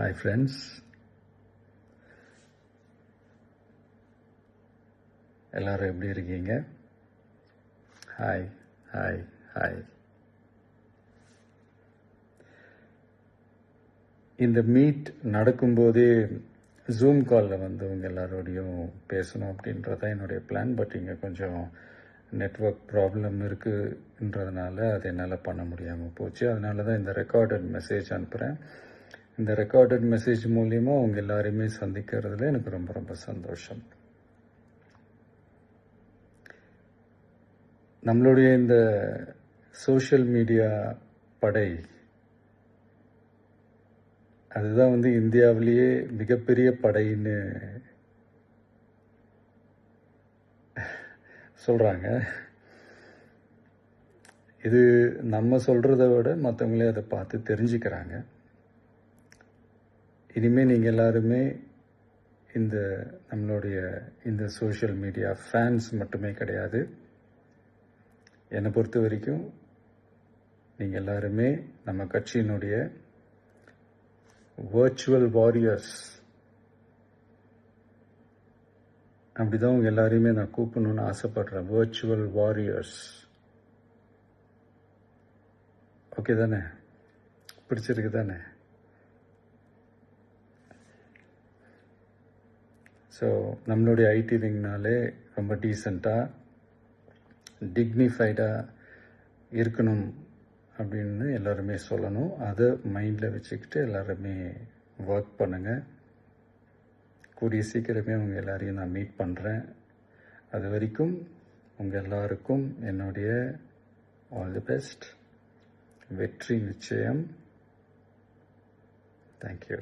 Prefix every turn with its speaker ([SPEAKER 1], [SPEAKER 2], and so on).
[SPEAKER 1] Hi friends, எல்லாரும் எப்படி இருக்கீங்க? Hi hi hi. இந்த மீட் நடக்கும்போதே ஜூம் காலில் வந்து உங்கள் எல்லாரோடையும் பேசணும் அப்படின்றது தான் என்னுடைய பிளான். பட் இங்கே கொஞ்சம் நெட்வொர்க் ப்ராப்ளம் இருக்குன்றதுனால அது என்னால் பண்ண முடியாமல் போச்சு. அதனால தான் இந்த ரெக்கார்டட் மெசேஜ் அனுப்புகிறேன். இந்த ரெக்கார்டட் மெசேஜ் மூலிமா உங்கள் எல்லாரையுமே சந்திக்கிறதுல எனக்கு ரொம்ப ரொம்ப சந்தோஷம். நம்மளுடைய இந்த சோஷியல் மீடியா படை அதுதான் வந்து இந்தியாவிலேயே மிகப்பெரிய படைன்னு சொல்கிறாங்க. இது நம்ம சொல்கிறத விட மற்றவங்களே அதை பார்த்து தெரிஞ்சுக்கிறாங்க. இனிமேல் நீங்கள் எல்லாருமே இந்த நம்மளுடைய இந்த சோஷியல் மீடியா ஃபேன்ஸ் மட்டுமே கிடையாது. என்னை பொறுத்த வரைக்கும் நீங்கள் எல்லாருமே நம்ம கட்சியினுடைய வர்ச்சுவல் வாரியர்ஸ். அப்படிதான் உங்கள் எல்லாரையுமே நான் கூப்பிடணும்னு ஆசைப்படுறேன். Virtual warriors. ஓகே தானே? பிடிச்சிருக்கு தானே? ஸோ நம்மளுடைய ஐடி விங்னாலே ரொம்ப டீசெண்டாக டிக்னிஃபைடாக இருக்கணும் அப்படின்னு எல்லாருமே சொல்லணும். அதை மைண்டில் வச்சுக்கிட்டு எல்லாருமே ஒர்க் பண்ணுங்கள். கூடிய சீக்கிரமே உங்கள் எல்லாரையும் நான் மீட் பண்ணுறேன். அது வரைக்கும் உங்கள் எல்லாருக்கும் என்னுடைய ஆல் தி பெஸ்ட். வெற்றி நிச்சயம். தேங்க்யூ.